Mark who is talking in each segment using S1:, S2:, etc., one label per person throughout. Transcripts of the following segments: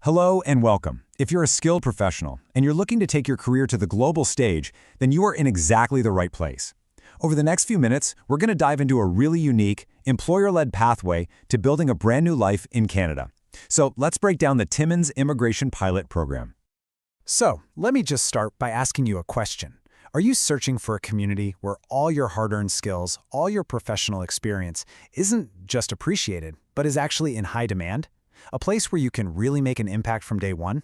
S1: Hello and welcome. If you're a skilled professional and you're looking to take your career to the global stage, then you are in exactly the right place. Over the next few minutes, we're going to dive into a really unique, employer-led pathway to building a brand new life in Canada. So let's break down the Timmins Immigration Pilot Program.
S2: So, let me just start by asking you a question. Are you searching for a community where all your hard-earned skills, all your professional experience isn't just appreciated, but is actually in high demand? A place where you can really make an impact from day one?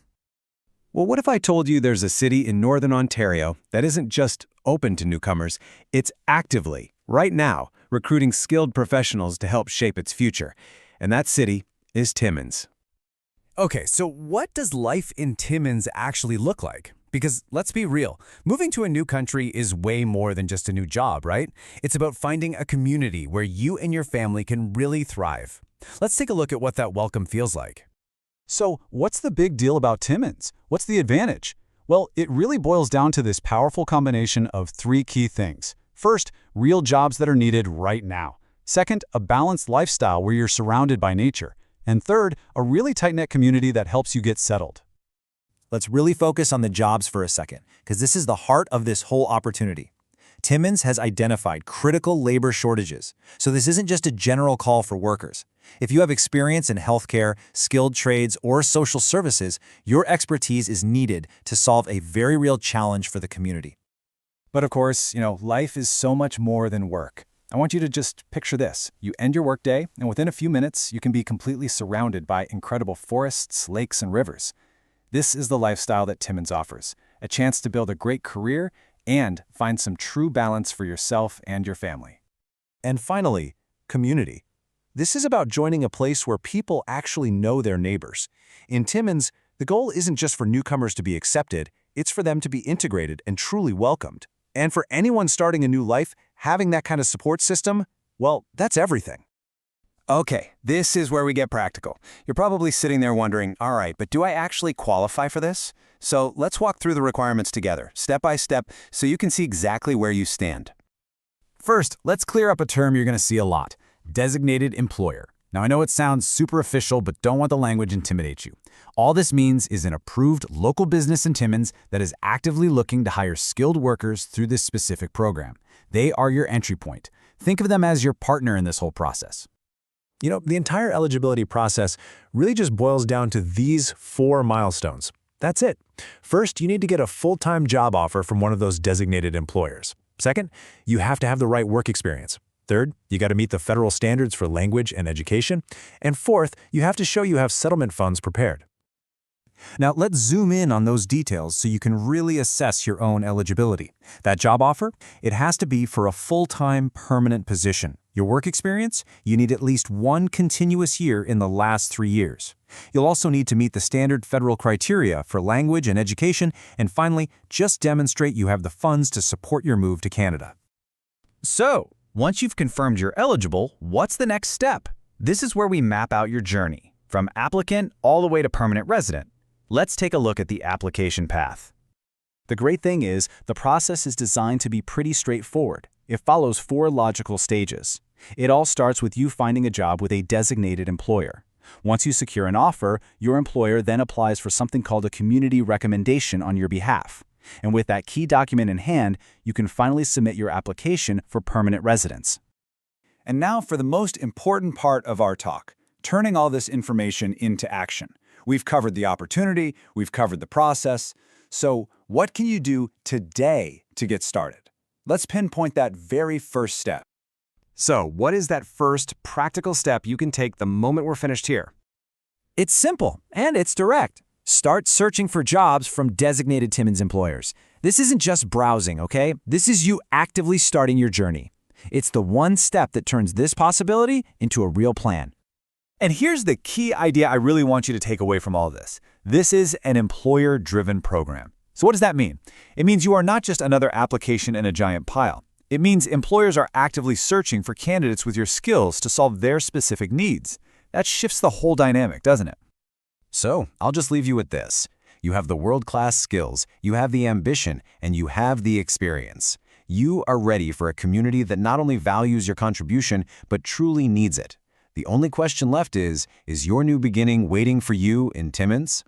S1: Well, what if I told you there's a city in Northern Ontario that isn't just open to newcomers, it's actively, right now, recruiting skilled professionals to help shape its future. And that city is Timmins.
S3: Okay, so what does life in Timmins actually look like? Because let's be real, moving to a new country is way more than just a new job, right? It's about finding a community where you and your family can really thrive. Let's take a look at what that welcome feels like.
S4: So, what's the big deal about Timmins? What's the advantage? Well, it really boils down to this powerful combination of three key things. First, real jobs that are needed right now. Second, a balanced lifestyle where you're surrounded by nature. And third, a really tight-knit community that helps you get settled.
S5: Let's really focus on the jobs for a second, because this is the heart of this whole opportunity. Timmins has identified critical labor shortages, so this isn't just a general call for workers. If you have experience in healthcare, skilled trades, or social services, your expertise is needed to solve a very real challenge for the community.
S2: But of course, life is so much more than work. I want you to just picture this. You end your workday, and within a few minutes, you can be completely surrounded by incredible forests, lakes, and rivers. This is the lifestyle that Timmins offers, a chance to build a great career and find some true balance for yourself and your family.
S1: And finally, community. This is about joining a place where people actually know their neighbors. In Timmins, the goal isn't just for newcomers to be accepted, it's for them to be integrated and truly welcomed. And for anyone starting a new life, having that kind of support system, well, that's everything.
S3: Okay, this is where we get practical. You're probably sitting there wondering, all right, but do I actually qualify for this? So let's walk through the requirements together, step by step, so you can see exactly where you stand. First, let's clear up a term you're going to see a lot: designated employer. Now, I know it sounds super official, but don't want the language to intimidate you. All this means is an approved local business in Timmins that is actively looking to hire skilled workers through this specific program. They are your entry point. Think of them as your partner in this whole process.
S1: The entire eligibility process really just boils down to these 4 milestones. That's it. First, you need to get a full-time job offer from one of those designated employers. Second, you have to have the right work experience. Third, you got to meet the federal standards for language and education. And fourth, you have to show you have settlement funds prepared.
S3: Now, let's zoom in on those details so you can really assess your own eligibility. That job offer, it has to be for a full-time, permanent position. Your work experience, you need at least 1 continuous year in the last 3 years. You'll also need to meet the standard federal criteria for language and education, and finally, just demonstrate you have the funds to support your move to Canada.
S6: So, once you've confirmed you're eligible, what's the next step? This is where we map out your journey, from applicant all the way to permanent resident. Let's take a look at the application path.
S2: The great thing is, the process is designed to be pretty straightforward. It follows 4 logical stages. It all starts with you finding a job with a designated employer. Once you secure an offer, your employer then applies for something called a community recommendation on your behalf. And with that key document in hand, you can finally submit your application for permanent residence. And now for the most important part of our talk, turning all this information into action. We've covered the opportunity, we've covered the process. So what can you do today to get started? Let's pinpoint that very first step.
S3: So, what is that first practical step you can take the moment we're finished here?
S5: It's simple, and it's direct. Start searching for jobs from designated Timmins employers. This isn't just browsing, okay? This is you actively starting your journey. It's the one step that turns this possibility into a real plan.
S1: And here's the key idea I really want you to take away from all this. This is an employer-driven program. So what does that mean? It means you are not just another application in a giant pile. It means employers are actively searching for candidates with your skills to solve their specific needs. That shifts the whole dynamic, doesn't it?
S3: So, I'll just leave you with this. You have the world-class skills, you have the ambition, and you have the experience. You are ready for a community that not only values your contribution, but truly needs it. The only question left is your new beginning waiting for you in Timmins?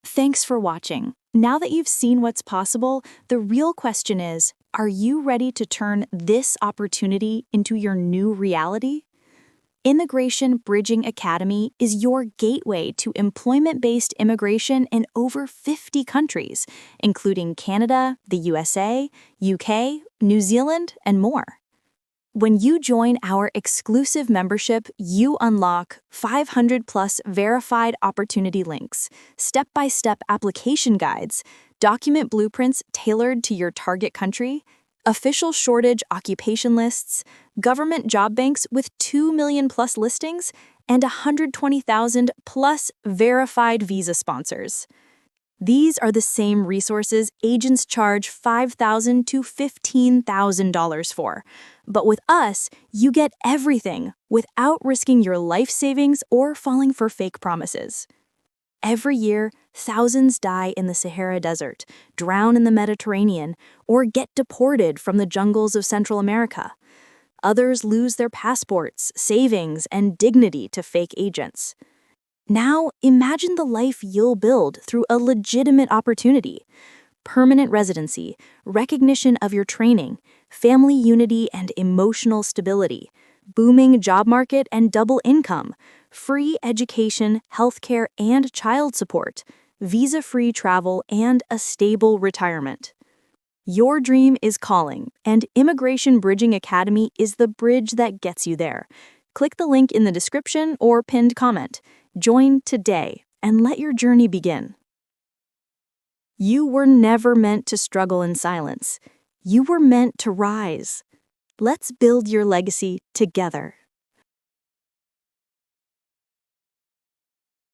S7: Thanks for watching. Now that you've seen what's possible, the real question is, are you ready to turn this opportunity into your new reality? Immigration Bridging Academy is your gateway to employment-based immigration in over 50 countries, including Canada, the USA, UK, New Zealand, and more. When you join our exclusive membership, you unlock 500+ verified opportunity links, step-by-step application guides, document blueprints tailored to your target country, official shortage occupation lists, government job banks with 2 million+ listings, and 120,000+ verified visa sponsors. These are the same resources agents charge $5,000 to $15,000 for. But with us, you get everything without risking your life savings or falling for fake promises. Every year, thousands die in the Sahara Desert, drown in the Mediterranean, or get deported from the jungles of Central America. Others lose their passports, savings, and dignity to fake agents. Now, imagine the life you'll build through a legitimate opportunity. Permanent residency, recognition of your training, family unity and emotional stability, booming job market and double income, free education, healthcare and child support, visa-free travel, and a stable retirement. Your dream is calling, and Immigration Bridging Academy is the bridge that gets you there. Click the link in the description or pinned comment. Join today and let your journey begin. You were never meant to struggle in silence. You were meant to rise. Let's build your legacy together.